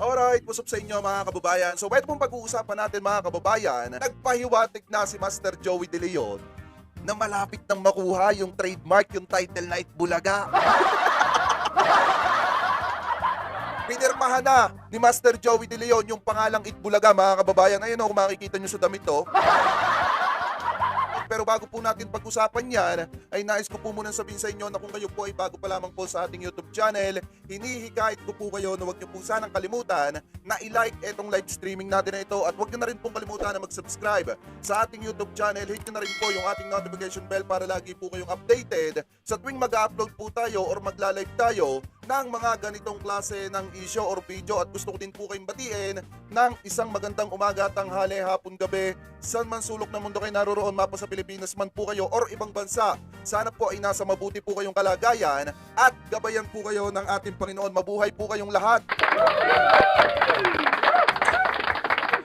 Alright, what's up sa inyo mga kababayan? So, ito pong pag-uusapan natin mga kababayan, nagpahiwatig na si Master Joey De Leon na malapit nang makuha yung trademark, yung title na Itbulaga. Pinirmahan na ni Master Joey De Leon yung pangalang Itbulaga mga kababayan. Ayun o, kung makikita nyo sa damit to. Pero bago po natin pag-usapan yan, ay nais ko po muna sabihin sa inyo na kung kayo po ay bago pa lamang po sa ating YouTube channel, hinihikayat ko po kayo na huwag niyo po sanang kalimutan na i-like itong live streaming natin na ito at huwag niyo na rin pong kalimutan na mag-subscribe sa ating YouTube channel. Hit niyo na rin po yung ating notification bell para lagi po kayong updated sa tuwing mag-upload po tayo or magla-live tayo ng mga ganitong klase ng issue or video. At gusto ko din po kayong batiin ng isang magandang umaga, tanghali, hapon, gabi, saan man sulok ng mundo kayo naroroon, mapa sa Pilipinas man po kayo or ibang bansa. Sana po ay nasa mabuti po kayong kalagayan at gabayan po kayo ng ating Panginoon. Mabuhay po kayong lahat.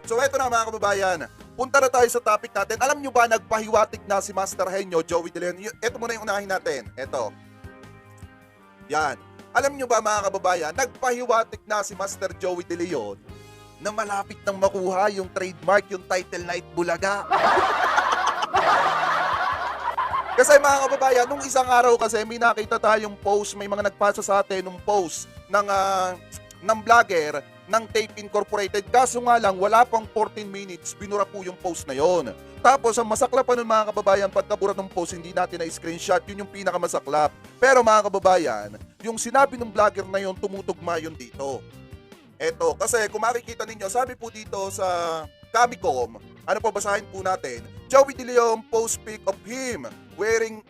So eto na mga kababayan, punta na tayo sa topic natin. Alam nyo ba nagpahiwatig na si Master Henyo Joey De Leon? Ito muna yung unahin natin. Ito. Yan. Alam nyo ba mga kababayan, nagpahiwatig na si Master Joey De Leon na malapit nang makuha yung trademark, yung title na Itbulaga. Kasi mga kababayan, nung isang araw kasi may nakita tayong post, may mga nagpasa sa atin nung post ng vlogger ng Tape Incorporated. Kaso nga lang, wala pang 14 minutes, binura po yung post na yon. Tapos ang masaklap pa nun mga kababayan, pagkabura ng post, hindi natin na-screenshot, yun yung pinakamasaklap. Pero mga kababayan, yung sinabi ng vlogger na yun, tumutugma yun dito. Eto, kasi kung makikita ninyo, sabi po dito sa Kamicom, ano po basahin po natin, Joey De Leon post pic of him wearing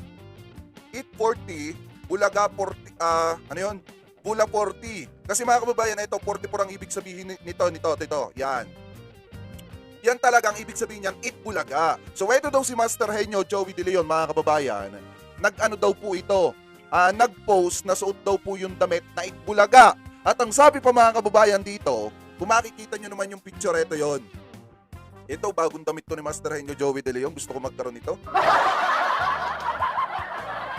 It 40, Bulaga 40, ano yun? Bula 40. Kasi mga kababayan, ito 44 ang ibig sabihin nito, yan. Yan talagang ibig sabihin niyan, Itbulaga. So ito daw si Master Henyo Joey De Leon mga kababayan, nag-ano daw po ito, nag-post na suot daw po yung damit na Itbulaga. At ang sabi pa mga kababayan dito, kung makikita nyo naman yung picture, ito yon. Ito, bagong damit to ni Master Henyo Joey De Leon. Gusto ko magkaroon nito.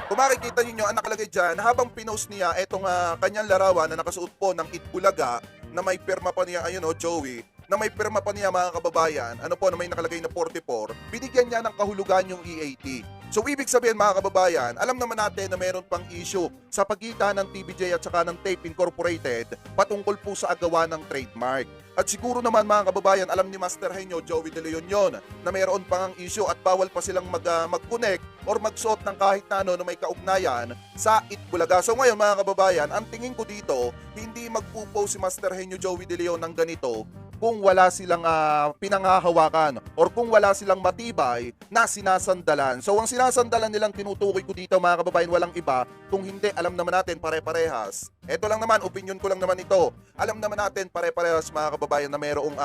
Kung makikita nyo, ang nakalagay dyan, habang pinost niya itong kanyang larawan na nakasuot po ng Itbulaga, na may pirma pa niya, ayun o, Joey, na may pirma pa niya mga kababayan, ano po, na may nakalagay na 44, binigyan niya ng kahulugan yung EAT. So ibig sabihin mga kababayan, alam naman natin na meron pang issue sa pagitan ng TVJ at saka ng Tape Incorporated patungkol po sa agawa ng trademark. At siguro naman mga kababayan, alam ni Master Henyo Joey De Leon yon na mayroon pang issue at bawal pa silang mag-connect or magsuot ng kahit na ano na may kaugnayan sa Itbulaga. So ngayon mga kababayan, ang tingin ko dito, hindi magpo-post si Master Henyo Joey De Leon ng ganito kung wala silang pinanghahawakan or kung wala silang matibay na sinasandalan. So ang sinasandalan nilang tinutukoy ko dito mga kababayan, walang iba, kung hindi alam naman natin pare-parehas. Ito lang naman, opinion ko lang naman ito. Alam naman natin pare-parehas mga kababayan na mayroong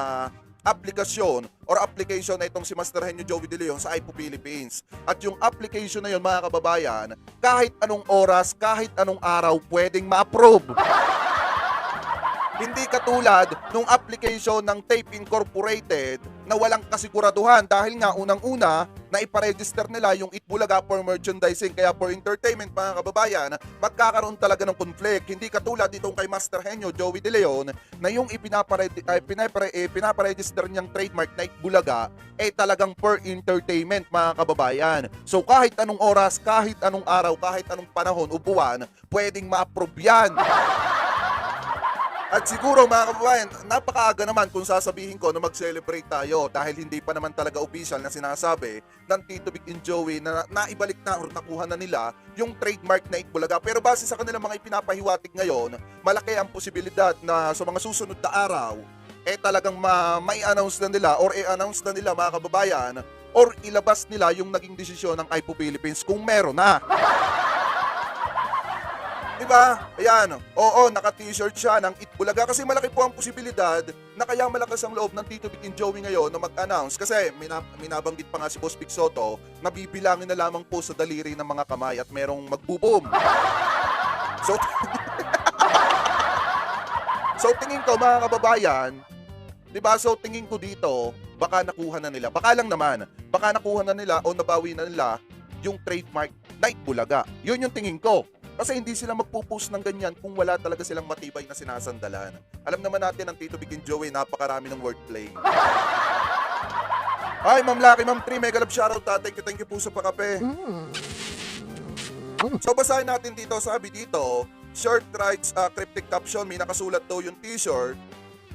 aplikasyon or application na itong si Master Henyo Joey De Leon sa iPo Philippines. At yung application na yun mga kababayan, kahit anong oras, kahit anong araw, pwedeng ma-approve. Hindi katulad nung application ng Tape Incorporated na walang kasiguraduhan dahil nga unang-una na iparegister nila yung Itbulaga for merchandising, kaya for entertainment mga kababayan, magkakaroon talaga ng conflict. Hindi katulad itong kay Master Henyo Joey De Leon na yung pinaparegister niyang trademark na Itbulaga talagang for entertainment mga kababayan. So kahit anong oras, kahit anong araw, kahit anong panahon o buwan, pwedeng ma-approve yan. At siguro mga kababayan, napakaaga naman kung sasabihin ko na mag-celebrate tayo dahil hindi pa naman talaga official na sinasabi ng Tito Vic and Joey na naibalik na or nakuha na nila yung trademark na Itbulaga. Pero base sa kanilang mga ipinapahiwatig ngayon, malaki ang posibilidad na sa mga susunod na araw, talagang mai-announce na nila or i-announce na nila mga kababayan or ilabas nila yung naging desisyon ng iPo Philippines kung meron na. Diba? Ayan. Oo, naka-t-shirt siya ng Itbulaga kasi malaki po ang posibilidad na kaya malakas ang loob ng Tito Vic and Joey ngayon na mag-announce kasi minabanggit pa nga si Boss Vic Soto na bibilangin na lamang po sa daliri ng mga kamay at merong magbuboom. So, so tingin ko mga kababayan, diba? So tingin ko dito, baka nakuha na nila. Baka lang naman, baka nakuha na nila o nabawi na nila yung trademark na Itbulaga. Yun yung tingin ko. Kasi hindi sila magpo-post ng ganyan kung wala talaga silang matibay na sinasandalan. Alam naman natin ang Tito Vic and Joey, napakarami ng wordplay. Hi, Ma'am Lucky, Ma'am Tri, mega love shoutout. Thank you po sa pakape. So basahin natin dito, sabi dito, short writes cryptic caption, may nakasulat daw yung t-shirt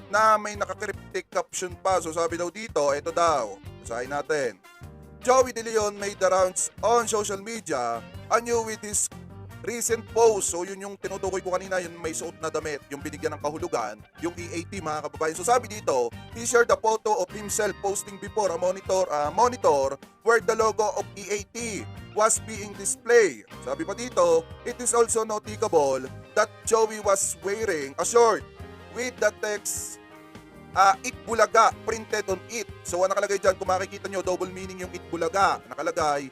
na may naka-cryptic caption pa. So sabi daw dito, ito daw, basahin natin. Joey De Leon made the rounds on social media anew with his recent post. So yun yung tinutukoy ko kanina, yung may suot na damit, yung binigyan ng kahulugan, yung EAT mga kababayan. So sabi dito, he shared a photo of himself posting before a monitor where the logo of EAT was being displayed. Sabi pa dito, it is also noticeable that Joey was wearing a shirt with the text Itbulaga printed on it. So ang nakalagay dyan, kung makikita nyo, double meaning yung Itbulaga. Nakalagay,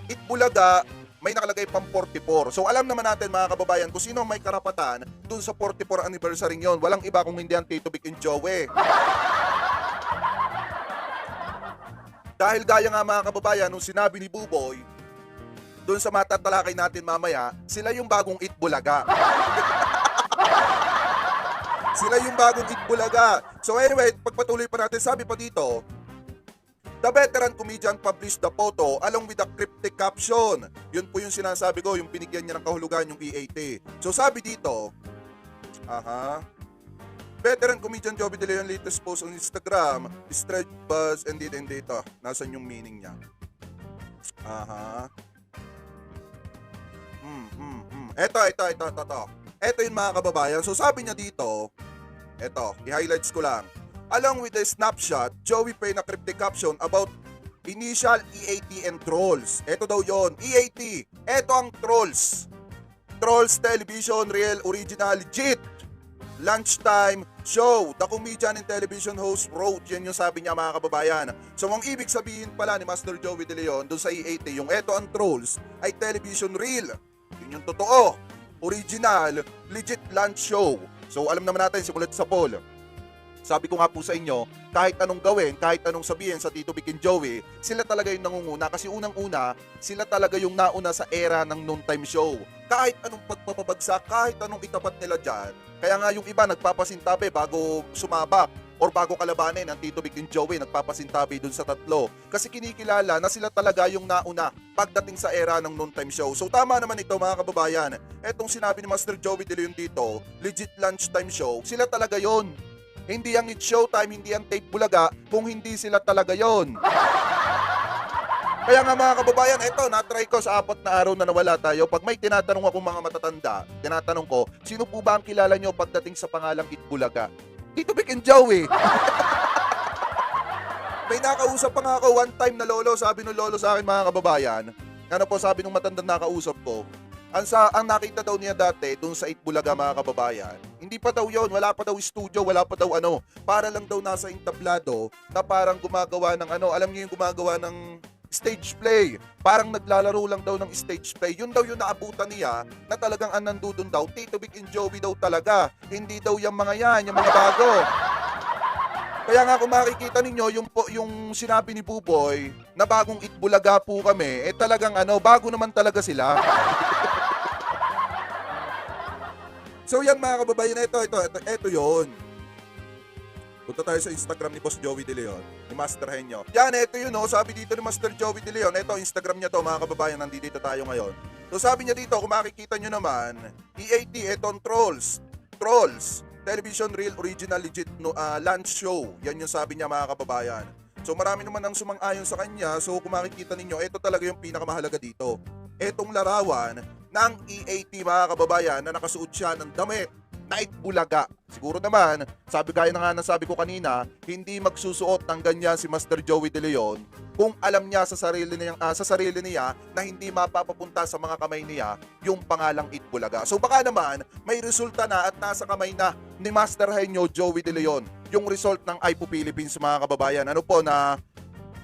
Itbulaga, may nakalagay pang 44. So alam naman natin mga kababayan kung sino ang may karapatan dun sa 44 anniversary yon. Walang iba kung hindi ang Tito Vic and Joey. Dahil gaya nga mga kababayan, nung sinabi ni Buboy, dun sa matatalakay natin mamaya, sila yung bagong Itbulaga. Sila yung bagong Itbulaga. So anyway, pagpatuloy pa natin, sabi pa dito, the veteran comedian published the photo along with the cryptic caption. Yun po yung sinasabi ko, yung binigyan niya ng kahulugan, yung EAT. So sabi dito, veteran comedian Joey De Leon latest post on Instagram, stretch buzz and dito. Nasaan yung meaning niya? Ito. Ito yung mga kababayan. So sabi niya dito, ito, i-highlights ko lang. Along with the snapshot, Joey paid a cryptic caption about initial EAT and trolls. Ito daw yon, EAT. Ito ang trolls. Trolls Television, Real, Original, Legit. Lunchtime show. The comedian and television host wrote. Yan yung sabi niya mga kababayan. So ang ibig sabihin pala ni Master Joey De Leon dun sa EAT, yung eto ang trolls, ay television real. Yun yung totoo. Original, legit lunch show. So alam naman natin, simulat sa poll. Sabi ko nga po sa inyo, kahit anong gawin, kahit anong sabihin sa Tito Vic and Joey, sila talaga yung nangunguna kasi unang-una, sila talaga yung nauna sa era ng noontime show. Kahit anong pagpapabagsak, kahit anong itapat nila dyan. Kaya nga yung iba nagpapasintabi bago sumabak or bago kalabanin ang Tito Vic and Joey, nagpapasintabi dun sa tatlo. Kasi kinikilala na sila talaga yung nauna pagdating sa era ng noontime show. So tama naman ito mga kababayan. Etong sinabi ni Master Joey De Leon dito, legit lunchtime show, sila talaga yon. Hindi ang It's Showtime, hindi ang Tape Bulaga, kung hindi sila talaga yon. Kaya nga mga kababayan, eto, natry ko sa 4 na araw na nawala tayo. Pag may tinatanong akong mga matatanda, tinatanong ko, sino po ba ang kilala nyo pagdating sa pangalang Itbulaga? Tito Vic and Joey. May nakausap pa nga ako one time na lolo, sabi ng lolo sa akin mga kababayan. Ano po sabi ng matandang nakausap ko? Ang nakita daw niya dati dun sa Itbulaga mga kababayan, hindi pa daw yon, wala pa daw studio, wala pa daw ano, para lang daw nasa entablado na parang gumagawa ng ano, alam niyo yung gumagawa ng stage play. Parang naglalaro lang daw ng stage play. Yun daw yung naabutan niya na talagang nandun daw, Tito Vic and Joey daw talaga. Hindi daw yung mga yan, yung mga bago. Kaya nga kung makikita ninyo, yung sinabi ni Buboy na bagong Itbulaga po kami, eh talagang ano, bago naman talaga sila. So yan mga kababayan, ito yun. Punta tayo sa Instagram ni Boss Joey De Leon, ni Master Henyo. Yan, ito yun, oh, sabi dito ni Master Joey De Leon. Ito, Instagram niya to mga kababayan, nandito tayo ngayon. So sabi niya dito, kung makikita nyo naman, EAT, etong trolls, television real, original, legit lunch show. Yan yung sabi niya mga kababayan. So marami naman ang sumang-ayon sa kanya. So kung makikita ninyo, ito talaga yung pinakamahalaga dito. Etong larawan ng EAT mga kababayan na nakasuot siya ng damit na Itbulaga. Siguro naman, gaya na nga nasabi ko kanina, hindi magsusuot ng ganyan si Master Joey De Leon kung alam niya sa sarili niya na hindi mapapapunta sa mga kamay niya yung pangalang Itbulaga. So baka naman may resulta na at nasa kamay na ni Master Henyo Joey De Leon yung result ng iPo Philippines mga kababayan. Ano po na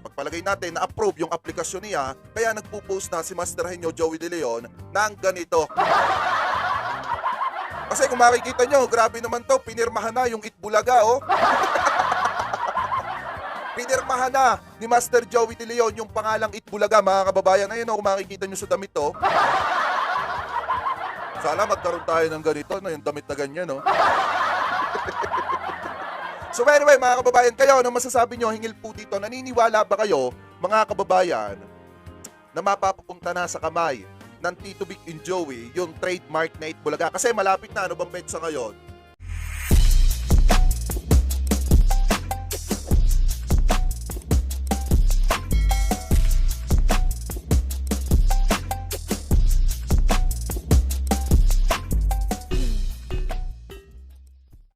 pagpalagay natin na approve yung aplikasyon niya, kaya nagpo-post na si Master Henyo Joey De Leon ng ganito. Kasi kung makikita nyo, grabe naman to, pinirmahan na yung Itbulaga, oh. Pinirmahan na ni Master Joey De Leon yung pangalang Itbulaga, mga kababayan. Ayun, oh, kung makikita nyo sa damit, oh. Sana magkaroon tayo ng ganito, no, yung damit na ganyan, no? So anyway, mga kababayan, kayo, ano masasabi nyo? Hingil po dito, naniniwala ba kayo, mga kababayan, na mapapapunta na sa kamay ng Tito Vic and Joey yung trademark na Itbulaga? Kasi malapit na, ano bang petsa ngayon?